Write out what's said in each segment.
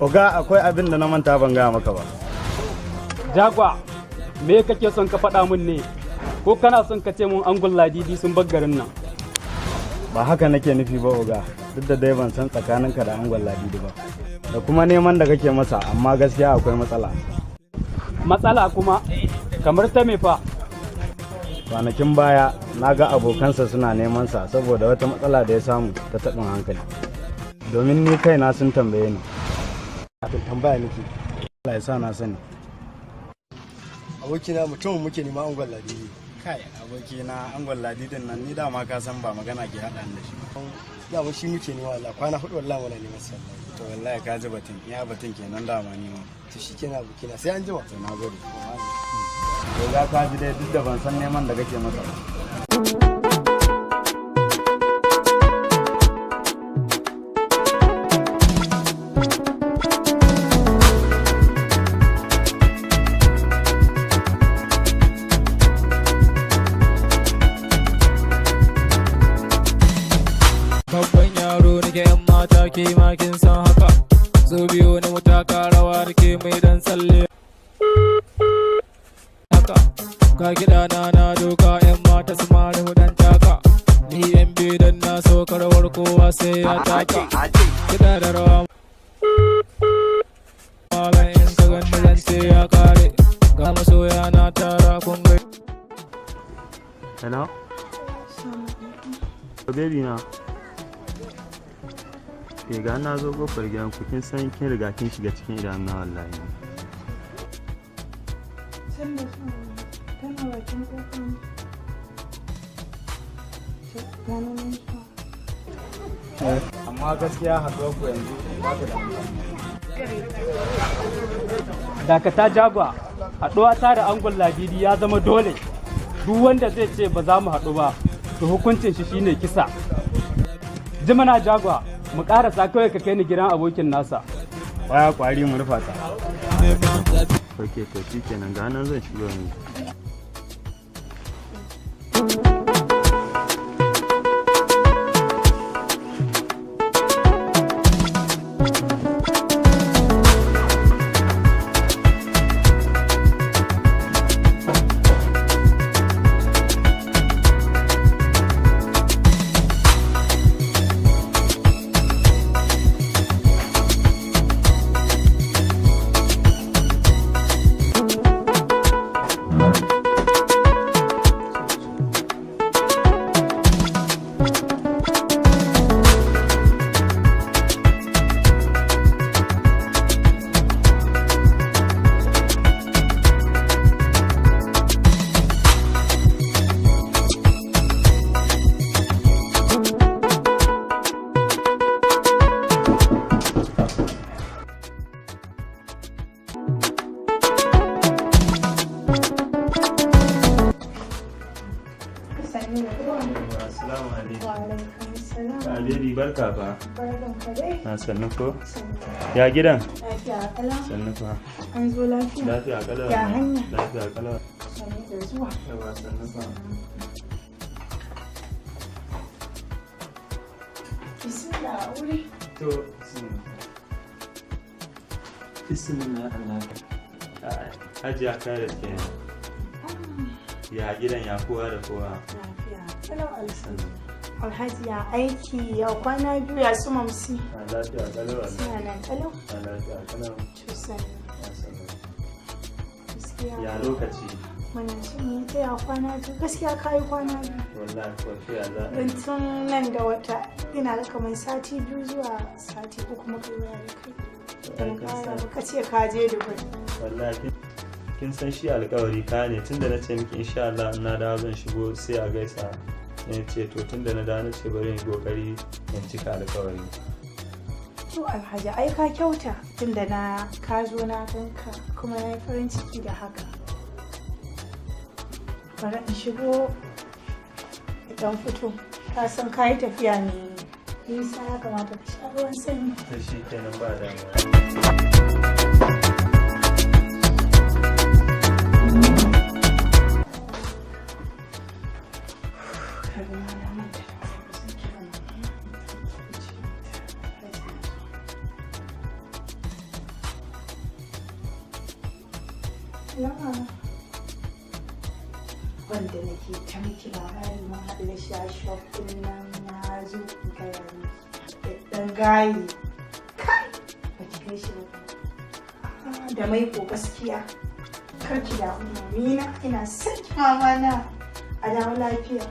Oga, akwai abin da na manta ban gaya maka ba. Jagwa, me kake son ka faɗa min ne? Ko kana son ka ce mun angon ladidi sun bar garin nan? Ba haka nake nufi ba oga, duk da dai ban san tsakaninka da angon ladidi ba. Da kuma neman da kake masa, amma gaskiya akwai matsala. Matsala kuma? Kamar ta me fa? Kwanakin baya na ga abokansa suna neman sa saboda wata matsala da ya samu ta taɓin hankali. Domin ni kaina sun tambaye ni. Kafin tambaya nake. Allah ya sa na sani. Abokina mutumin muke nema angon ladidi. Kai abokina angon ladidin nan ni dama ka san ba magana ke haɗa da shi. Dama shi muke nema wallahi kwana 4 wallahi muna neman sa. To wallahi ka ji batun, iya batun kenan dama ni ma. To shikenan abokina sai an jima. To na gode. To ga ka ji dai duk da ban san neman da kake masa ba. ke makin san haka zo biyo ni mutaka rawa ke mai dan tsalle haka ka gida na doka yan mata su mari mu dan taka ni yan bidan na so karawar kowa sai ya taka gida da rawa malan in ka ganda zan sai ya kare ga masoya na tara kun gai. Hello? Baby na. Ga na zo kofar gidan ku kin san kin riga kin shiga cikin idanun na wallahi. Amma gaskiya haɗuwar ku yanzu ba ku da Dakata Jagwa, haɗuwa ta da angon ladidi ya zama dole. Duk wanda zai ce ba za mu haɗu ba, to hukuncin shi shine kisa. Jimana Jagwa, mu ƙarasa kawai ka kai ni gidan abokin nasa. Baya kwari mu rufa ta. Ok, to shi kenan ga nan zan shigo yanzu. Alheri barka fa. Na sannu ko? Ya gidan? Lafiya kalau. Sannu fa. An zo lafiya. Lafiya kalau. Ya hanya. Lafiya kalau. Sannu da zuwa. Yawa sannu fa. Bismillah a wuri. To, bismillah Allah. Hajiya kare kenan. Ya gidan ya kowa da kowa. Lafiya. Hello Alhaji ya aiki ya kwana biyu ya su mamsi. Lafiya kalau. Suna nan kalau. Lafiya kalau. Cusan. Ya lokaci. Mana shi ne ta ya kwana biyu gaskiya ka yi kwana biyu. Wallahi ko ya za. Don tun nan da wata ina da kamar sati 2 zuwa sati 3 kuma kai ya kai. Don ka ce ka je Dubai. Wallahi kin san shi alƙawari ka ne tunda na ce miki insha Allah na dawo zan shigo sai a gaisa. Ne ce to tunda na dawo na ce bari in kokari in cika alƙawari. To Alhaji ai ka kyauta tunda na ka zo na ganka kuma na yi farin ciki da haka. Bari in shigo idan fito ka san ka yi tafiya ne nisa ya kamata ka sha ruwan sanyi. Ta shi kenan ba damuwa. Wanda nake ta miki labari mun haɗu da shi a shafin nan na zo gaya da ɗan gayi kai ba ki kai shi ba da mai ko gaskiya karki da umarnina ina son ki mama na a dawo lafiya.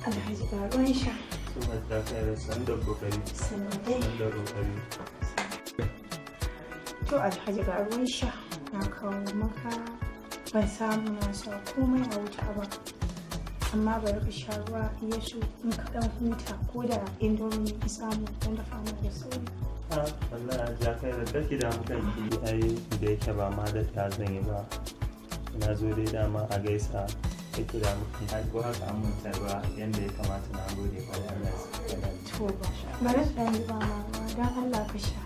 Alhaji ga ruwan sha. Kuma ta kai san da kokari. San da kokari. To Alhaji ga ruwan sha na kawo maka ban samu na sa komai a wuta ba. Amma bari ka sha ruwa ya so in ka dan huta ko da indomi ki samu dan dafa mana da sauri. Wallahi ja kai da kake da mutan ki ai da yake ba ma da ta zan yi ba. Na zo dai dama a gaisa kake da mutum ai ko haka an mun ba yanda ya kamata na gode ba Allah ya saka. To ba bari dan yi ba ma dan Allah ka sha.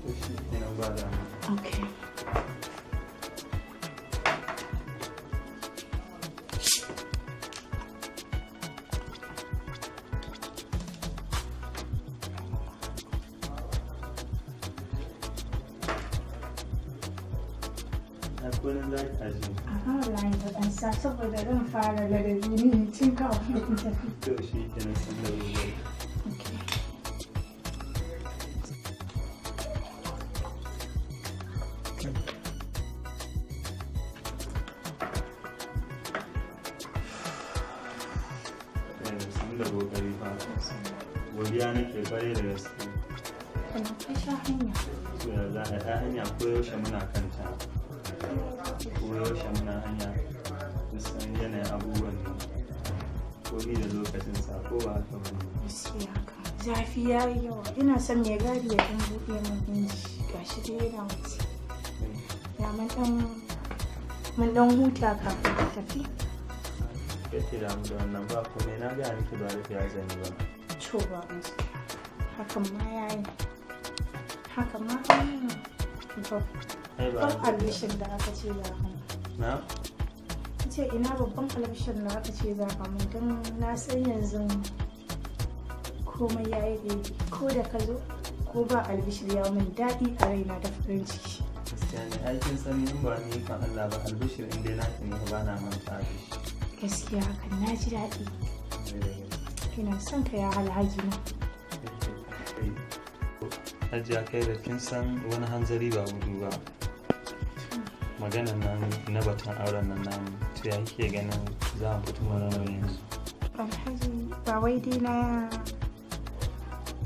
To shi kenan ba da mu. Okay. Kullum za ki aji. Wallahi ba dan sa saboda zan fara ladabi ne tun kafin in tafi. To shi kenan san da wuri. San da kokari fa. Godiya nake bare da gaske. Kana ka sha hanya. To ya za a ta hanya koyaushe muna kanta. Koyaushe muna hanya musan yanayin abubuwan ne ko ni da lokacin sa ko ba haka ba ne. Gaskiya haka. Zafi ya yi yawa. Ina son mai gadi ya dan buɗe min inji. Gashi dai yana wuce. Ya mun dan huta kafin ka tafi. Kake damu da wannan ba komai na ga miki ba da ya zani ba. To ba gaskiya. Hakan ma yayi. Hakan ma babban albishin da aka ce za ka na? ce ina babban albishin da aka ce za ka mun don na san yanzu komai ya yi daidai ko da ka zo ko ba albishir ya min daɗi a raina da farin ciki. Gaskiya ne aikin sani in ba ni kan Allah ba albishir in dai naki ne ba na manta da shi. Gaskiya hakan na ji daɗi. Ina son ka ya alhaji na. Hajiya kai da kin san wani hanzari ba gudu ba. Maganan nan na batun auren nan namu to ya kike ganin za mu fito mana yanzu. Alhaji ba wai dai na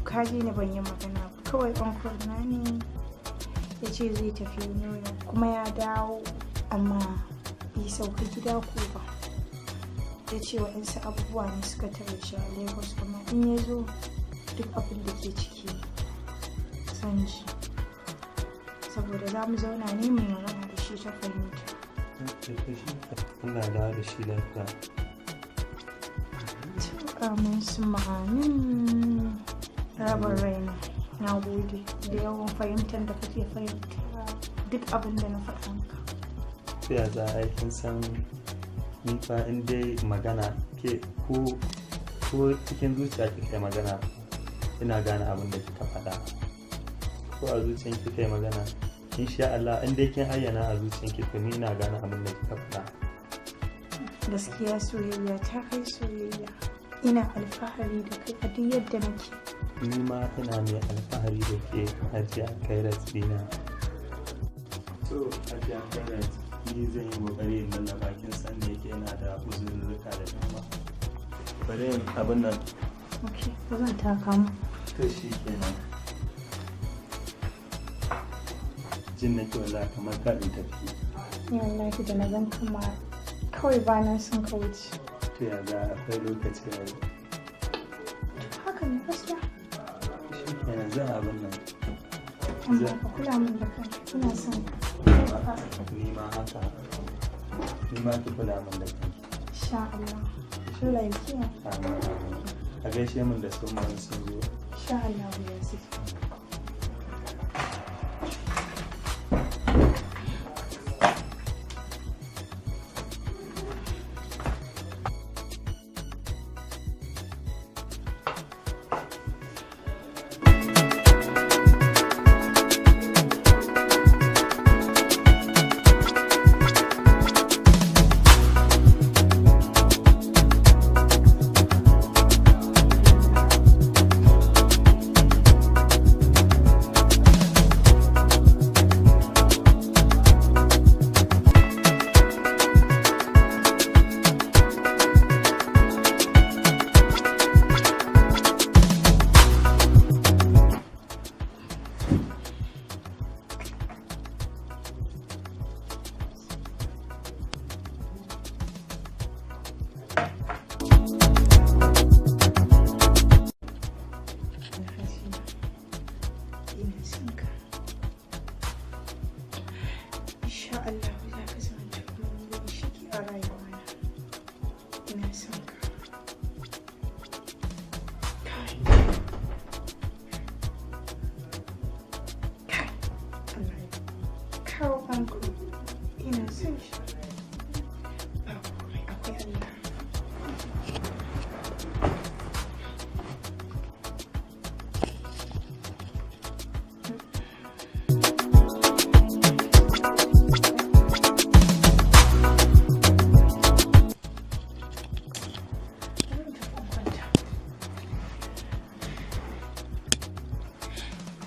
kaji ne ban yi magana ba kawai uncle na ne ya ce zai tafi New York kuma ya dawo amma bai sauka gida ko ba. Ya ce waɗansu abubuwa ne suka tare shi a Lagos kuma in ya zo duk abin da ke ciki san ji. Saboda za mu zauna ne mai magana da shi ta fahimta. Allah da shi lafiya. Amin su ma'anin rabar raina. Na gode da yawan fahimtar da kake fahimta duk abin da na faɗa maka. Ya za a kin san ni fa in dai magana ke ko cikin zuciya kika magana ina gane abin da kika faɗa. Ko a zuciyan kika yi magana insha Allah in dai kin ayyana a zuciyan ki to ni ina gane abin da kika faɗa. Gaskiya soyayya ta kai soyayya. Ina alfahari da kai a duk yadda nake. Ni ma ina mai alfahari da ke Hajiya Kairat dina. So Hajiya Kairat ni zan yi kokari in lallaba kin san da yake yana da uzurruka da dama. Bari in abin nan. Ok, ba zan taka mu. To shi kenan. Jin nake wallahi kamar ka in tafi. Ni wallahi da na zan kama kawai ba na son ka wuce. To ya ga akwai lokaci yayi. Haka ne gaskiya. Yanzu abin nan. Amma ka kula min da kanka ina son ka. Ni ma haka. Ni ma ki kula min da kanki. Insha Allah. Allah ya kiyaye. Amin. A gaishe min da sun sun zo. Insha Allah ya saki.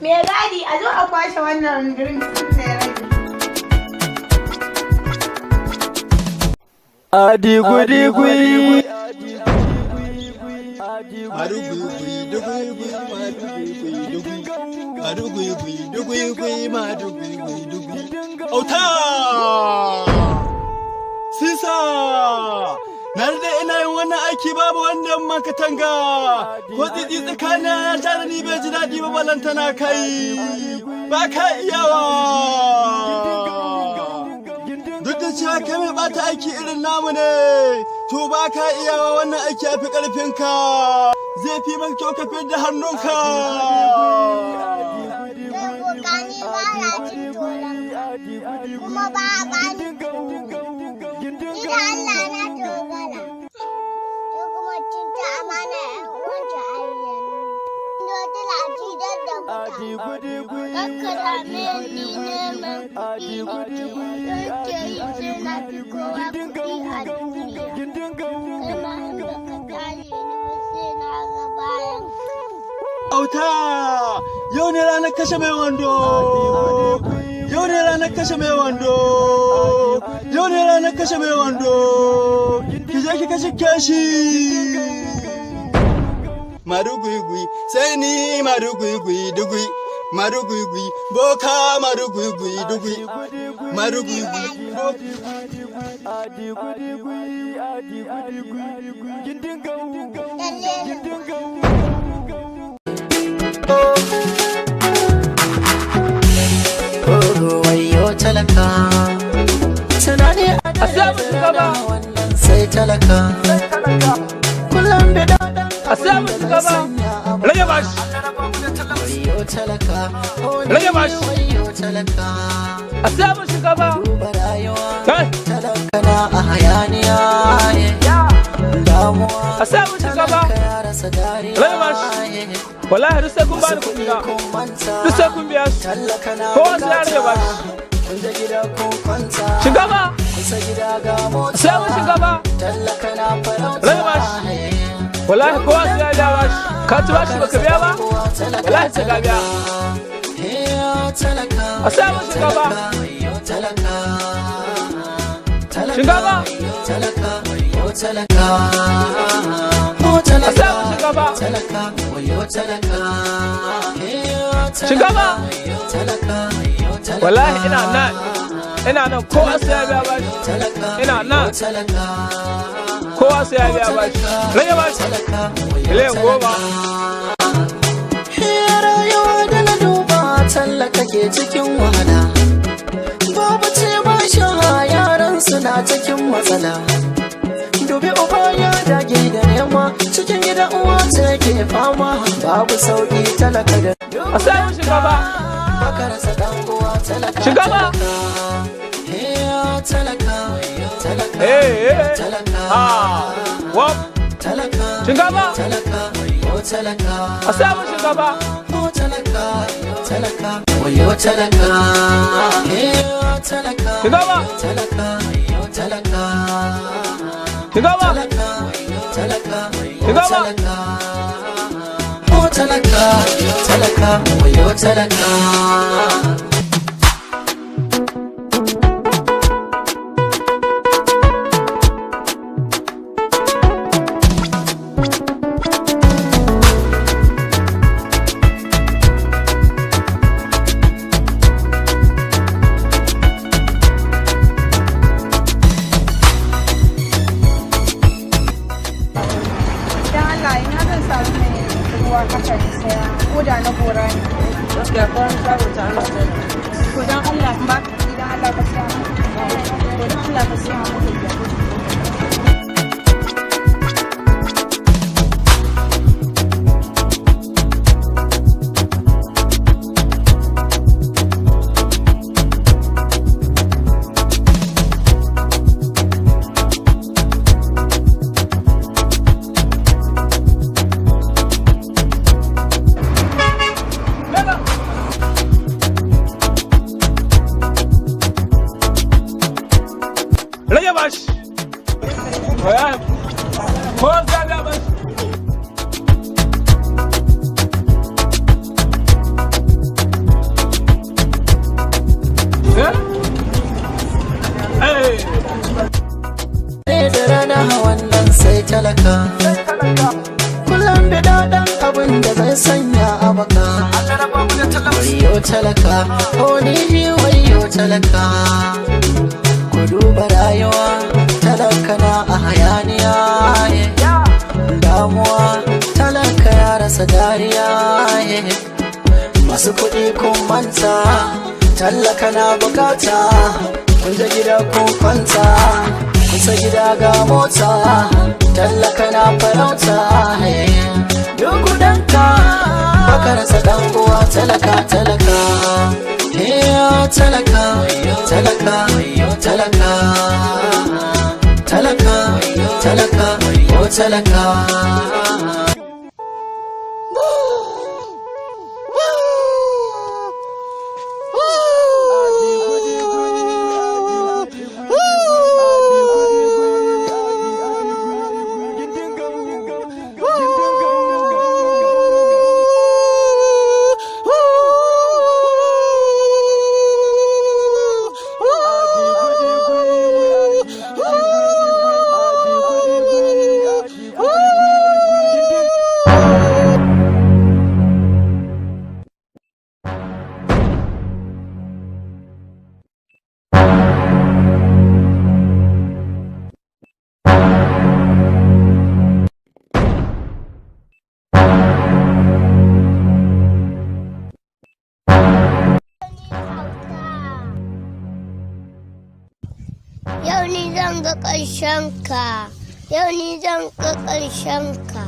Me gadi a zo a kwashe wannan drink da ya rage. Adigui-digui. Auta! Sisa! Na da ina yin wannan aiki babu wanda makatanga ko tsitsi tsakanin ya tare ni bai ji daɗi ba balantana kai ba ka iyawa. Duk da cewa kai mai ɓata aiki irin namu ne, to ba ka iyawa wannan aiki ya fi ƙarfinka zai fi maka kyau ka da hannunka. Kuma ba a bani ina Allah na dogara. Sai kuma cinta amana ƴan uwanta ayyana. Ina tana cidar da mutane. Kakkara me ni neman kuɗi nake. Nake yi sai na fi kowa kuɗi a duniya. Kuma in baka kare ni ba sai na ga bayan. Auta! Yau ne ranar kashe mai wando! Yau ne ranar kashe mai wando! Yau ne ranar kashe mai wando! Ki je ki kashe keshi! Madugui-gui, sai ni madugui-gui dugui. Marugui, boka marugui, dugui, marugui, wayo talaka tunani a samu shugaba sai talaka kullum da dada a samu shugaba rage bashi wayo talaka rage bashi wayo talaka a samu shugaba talaka na a hayaniya damuwa a samu shugaba rage bashi wallahi duk sai kun bani kuɗi na duk sai kun biya su kowa sai ya rage bashi shugaba sai mun shugaba rage bashi wallahi kowa sai ya biya bashi ka ci bashi baka biya ba wallahi sai ka biya a sai mun shugaba shugaba shugaba wallahi ina nan kowa sai ya biya bashi ina nan kowa sai ya biya bashi rage bashi miliyan 10 rayuwa da na duba tallaka ke cikin wahala babu ce ba sha yaran suna cikin matsala dubi uba ya dage da nema cikin gida uwa ce ke fama babu sauki talaka da a samun shugaba makarasa dan uwa talaka shugaba talaka shugaba a samun shugaba wayo talaka shugaba shugaba talaka wayo talaka kullum da dadan abin da zai sanya a baka wayo talaka ni wayo talaka ku duba rayuwa talaka na a hayaniya damuwa talaka ya rasa dariya masu kuɗi kun manta talaka na bukata kun je gida kun kwanta kusa gida ga mota tallaka na farauta dukudanka baka rasa dan uwa talaka talaka talaka talaka talaka talaka talaka talaka Yau ni zan ga ƙarshen ka. Yau ni zan ga ƙarshen ka.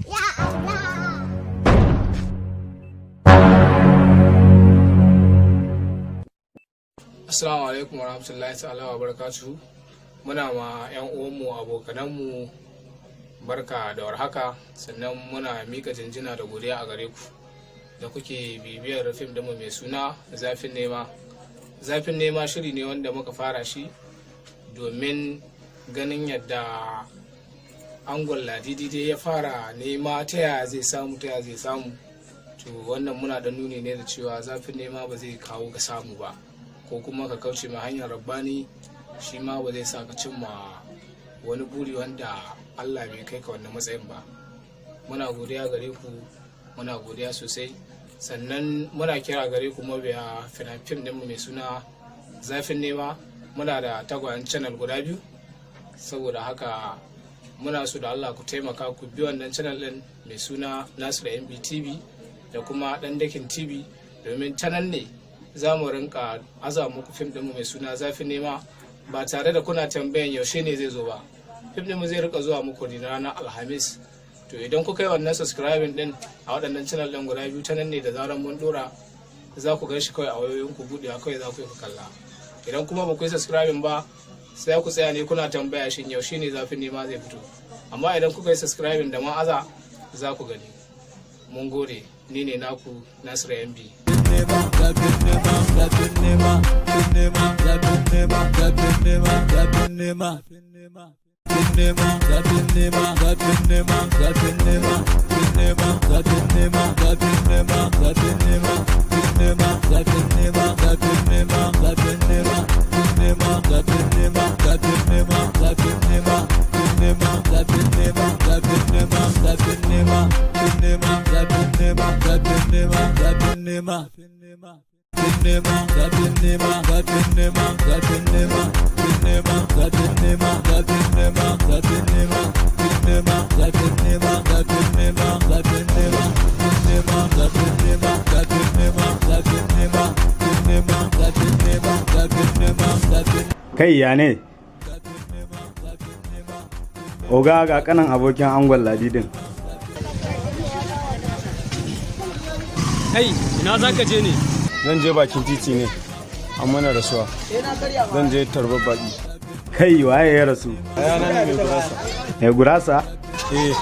Ya Allah. Assalamu alaikum warahmatullahi ta'ala wa barakatuhu. Muna ma 'yan uwanmu abokananmu barka da warhaka, sannan muna mika jinjina da godiya a gare ku da kuke bibiyar fim ɗinmu mai suna Zafin Nema. Zafin Nema shiri ne wanda muka fara shi domin ganin yadda angon Ladidi dai ya fara nema ta yaya zai samu. To wannan muna da nuni ne da cewa zafin nema ba zai kawo ga samu ba, ko kuma ka kauce ma hanyar rabbani shi ma ba zai sa ka cimma wani buri wanda Allah bai kai ka wannan matsayin ba. Muna godiya gare ku, muna godiya sosai, sannan muna kira gare ku mabiya fim ɗinmu mai suna Zafin Nema. Muna da tagwayen channel guda biyu, saboda haka muna so da Allah ku taimaka ku bi wannan channel ɗin mai suna Nasiru MB TV da kuma ɗan dakin TV, domin channel ne za mu rinka aza muku fim ɗinmu mai suna Zafin Nema ba tare da kuna tambayan yaushe ne zai zo ba. Fim ɗinmu zai rika zuwa muku ne ranar Alhamis. To idan kuka yi wannan subscribing ɗin a waɗannan channel ɗin guda biyu, ta nan ne da zaran mun ɗora za ku gan shi kawai a wayoyinku buɗewa kawai za ku yi ku kalla. Idan kuma ba ku yi subscribing ba sai ku tsaya ne kuna tambaya shin yaushe ne Zafin Nema zai fito. Amma idan kuka yi subscribing da ma'aza za ku gani. Mun gode, ni ne naku Nasiru MB. Kai ya ne? Oga ga kanan abokin angon Ladidin. Kai, ina za ka je ne? Zan je bakin titi ne, an mana rasuwa. Zan je tarbar baki. Kai waye ya rasu? Ayana ne mai gurasa. Mai gurasa? Eh.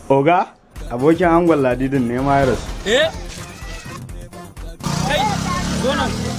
Oga, abokin angon Ladidin ne ma ya rasu. Eh? Kai, zo nan.